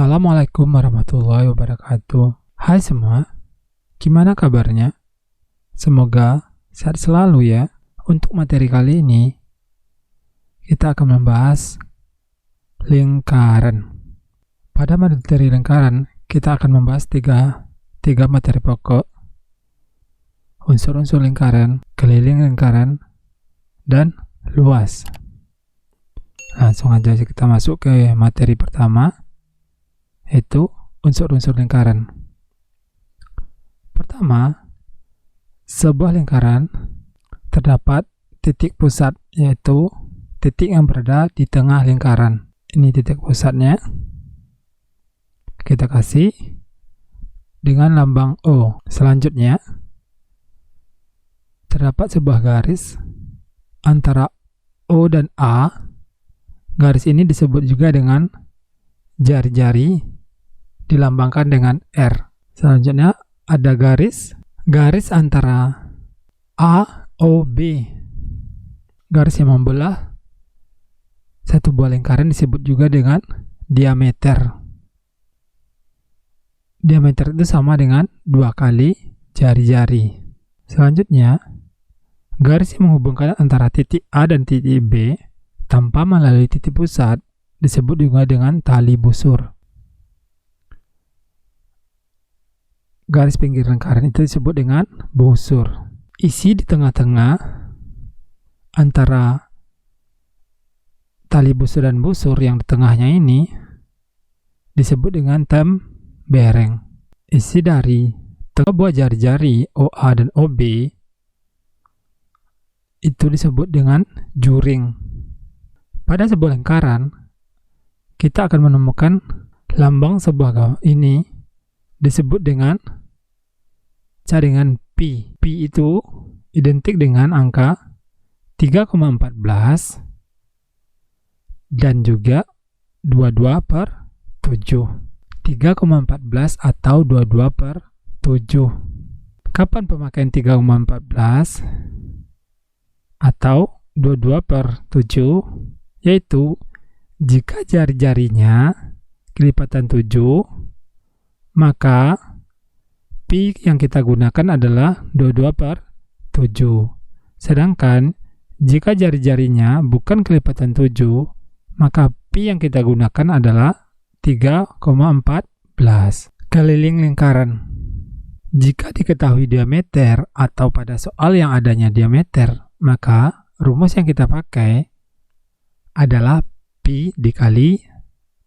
Assalamualaikum warahmatullahi wabarakatuh. Hai semua, gimana kabarnya? Semoga sehat selalu ya. Untuk materi kali ini, kita akan membahas lingkaran. Pada materi lingkaran, kita akan membahas tiga materi pokok: unsur-unsur lingkaran, keliling lingkaran, dan luas. Langsung aja kita masuk ke materi pertama, yaitu unsur-unsur lingkaran. Pertama, sebuah lingkaran terdapat titik pusat, yaitu titik yang berada di tengah lingkaran. Ini titik pusatnya. Kita kasih dengan lambang O. Selanjutnya, terdapat sebuah garis antara O dan A. Garis ini disebut juga dengan jari-jari, dilambangkan dengan R. Selanjutnya ada garis antara A, O, B. Garis yang membelah satu buah lingkaran disebut juga dengan diameter. Diameter itu sama dengan 2 kali jari-jari. Selanjutnya, garis yang menghubungkan antara titik A dan titik B tanpa melalui titik pusat disebut juga dengan tali busur. Garis pinggir lingkaran itu disebut dengan busur. Isi di tengah-tengah antara tali busur dan busur yang di tengahnya ini disebut dengan tembereng. Isi dari tengah buah jari-jari OA dan OB itu disebut dengan juring. Pada sebuah lingkaran, kita akan menemukan lambang sebuah ini disebut dengan jaringan Pi. Pi itu identik dengan angka 3,14 dan juga 22/7. 3,14 atau 22/7. Kapan pemakaian 3,14 atau 22/7? Yaitu jika jari-jarinya kelipatan 7, maka Pi yang kita gunakan adalah 22/7. Sedangkan jika jari-jarinya bukan kelipatan 7, maka Pi yang kita gunakan adalah 3,14. Keliling lingkaran. Jika diketahui diameter atau pada soal yang adanya diameter, maka rumus yang kita pakai adalah Pi dikali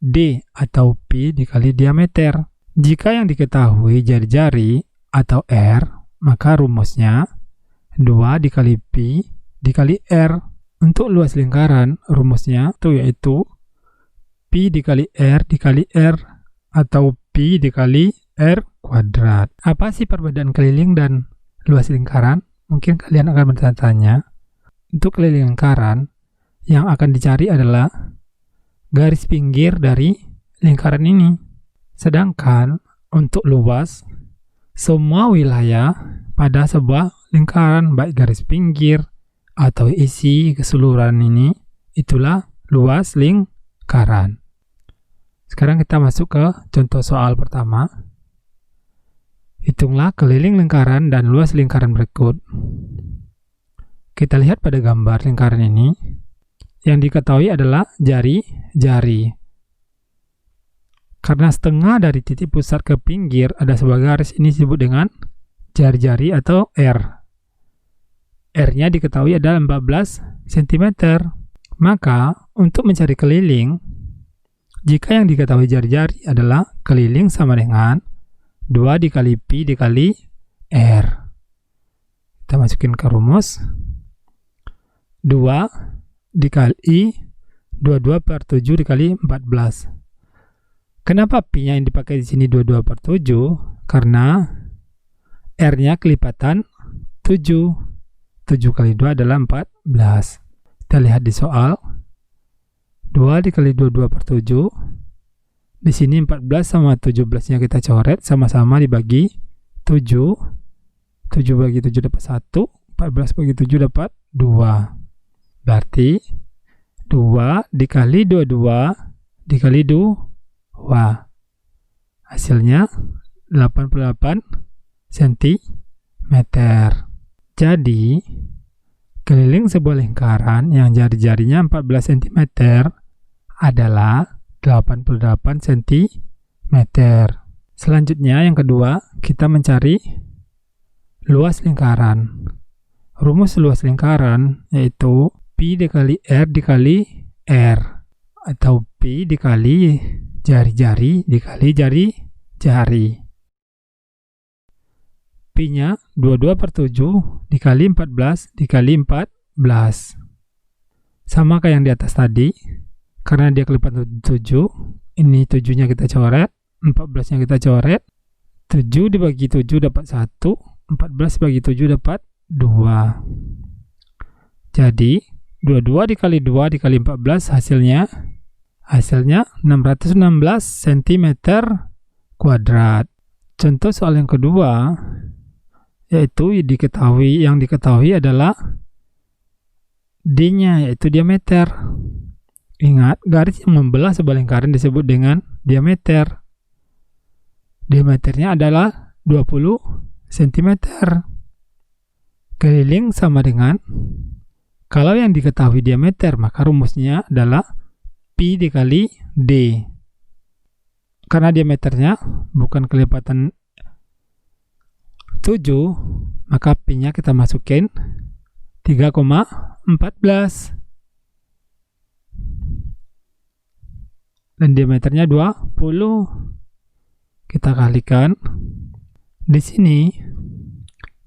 D atau Pi dikali diameter. Jika yang diketahui jari-jari atau R, maka rumusnya 2 dikali Pi dikali R. Untuk luas lingkaran, rumusnya yaitu Pi dikali R atau Pi dikali R kuadrat. Apa sih perbedaan keliling dan luas lingkaran? Mungkin kalian akan bertanya-tanya. Untuk keliling lingkaran, yang akan dicari adalah garis pinggir dari lingkaran ini. Sedangkan untuk luas, semua wilayah pada sebuah lingkaran, baik garis pinggir atau isi keseluruhan ini, itulah luas lingkaran. Sekarang kita masuk ke contoh soal pertama. Hitunglah keliling lingkaran dan luas lingkaran berikut. Kita lihat pada gambar lingkaran ini, yang diketahui adalah jari-jari. Karena setengah dari titik pusat ke pinggir ada sebuah garis, ini disebut dengan jari-jari atau R. R-nya diketahui adalah 14 cm. Maka untuk mencari keliling, jika yang diketahui jari-jari adalah keliling sama dengan 2 dikali Pi dikali R. Kita masukin ke rumus. 2 dikali 22/7 dikali 14. Kenapa Pi-nya yang dipakai di sini 22/7? Karena R-nya kelipatan 7. 7 kali 2 adalah 14. Kita lihat di soal. 2 dikali 22/7. Di sini 14 sama 17-nya kita coret, sama-sama dibagi 7. 7 bagi 7 dapat 1. 14 bagi 7 dapat 2. Berarti 2 dikali 22 dikali 2. Hasilnya 88 cm. Jadi, keliling sebuah lingkaran yang jari-jarinya 14 cm adalah 88 cm. Selanjutnya yang kedua, kita mencari luas lingkaran. Rumus luas lingkaran yaitu Pi dikali R dikali R, atau Pi dikali jari-jari dikali jari-jari. Pi-nya 22/7 dikali 14 dikali 14. Sama kayak yang di atas tadi, karena dia kelipatan 7, ini 7-nya kita coret, 14-nya kita coret, 7 dibagi 7 dapat 1, 14 dibagi 7 dapat 2. Jadi 22 dikali 2 dikali 14 hasilnya 616 cm kuadrat. Contoh soal yang kedua yaitu yang diketahui adalah D-nya, yaitu diameter. Ingat, garis yang membelah sebuah lingkaran disebut dengan diameter. Diameternya adalah 20 cm. Keliling sama dengan, kalau yang diketahui diameter, maka rumusnya adalah Pi dikali D. Karena diameternya bukan kelipatan 7, maka Pi-nya kita masukin 3,14. Dan diameternya 20. Kita kalikan. Di sini,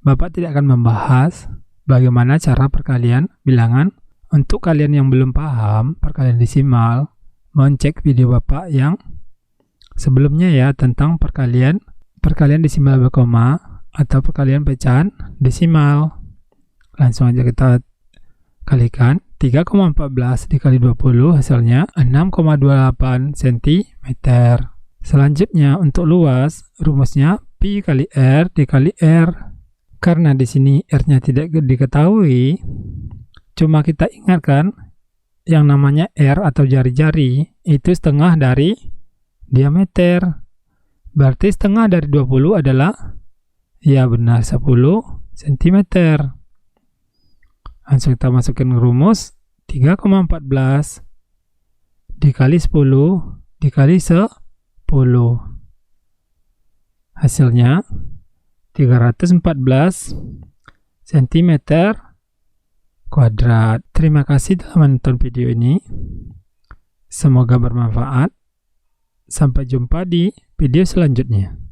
Bapak tidak akan membahas bagaimana cara perkalian bilangan. Untuk kalian yang belum paham perkalian desimal, mohon cek video Bapak yang sebelumnya ya, tentang perkalian desimal berkoma atau perkalian pecahan desimal. Langsung aja kita kalikan. 3,14 dikali 20 hasilnya 6,28 cm. Selanjutnya untuk luas, rumusnya Pi kali R dikali R. Karena di sini R-nya tidak diketahui, cuma kita ingatkan yang namanya R atau jari-jari itu setengah dari diameter. Berarti setengah dari 20 adalah, ya benar, 10 cm. Langsung kita masukin rumus 3,14 dikali 10 dikali 10. Hasilnya 314 cm kuadrat. Terima kasih telah menonton video ini. Semoga bermanfaat. Sampai jumpa di video selanjutnya.